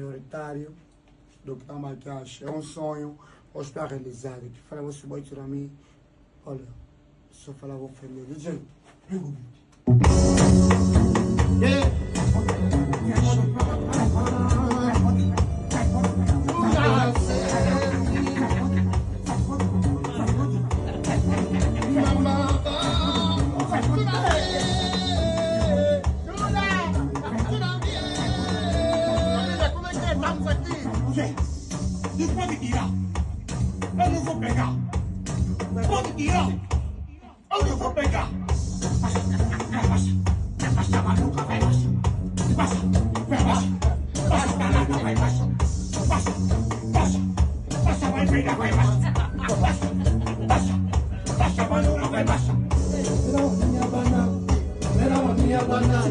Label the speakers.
Speaker 1: prioritário do que a maquiagem. É um sonho, hoje para realizar. Que fala você vai tirar mim, olha, só falar vou fazer DJ.
Speaker 2: Isso pode tirar. Eu não vou pegar. Pode tirar. Eu não vou pegar. Baixa, maluca, vai baixa. Baixa, vai baixa. Baixa, danada, vai baixa. Baixa, vai pegar, vai baixa. Baixa, maluca, vai baixa.
Speaker 3: Minha banana.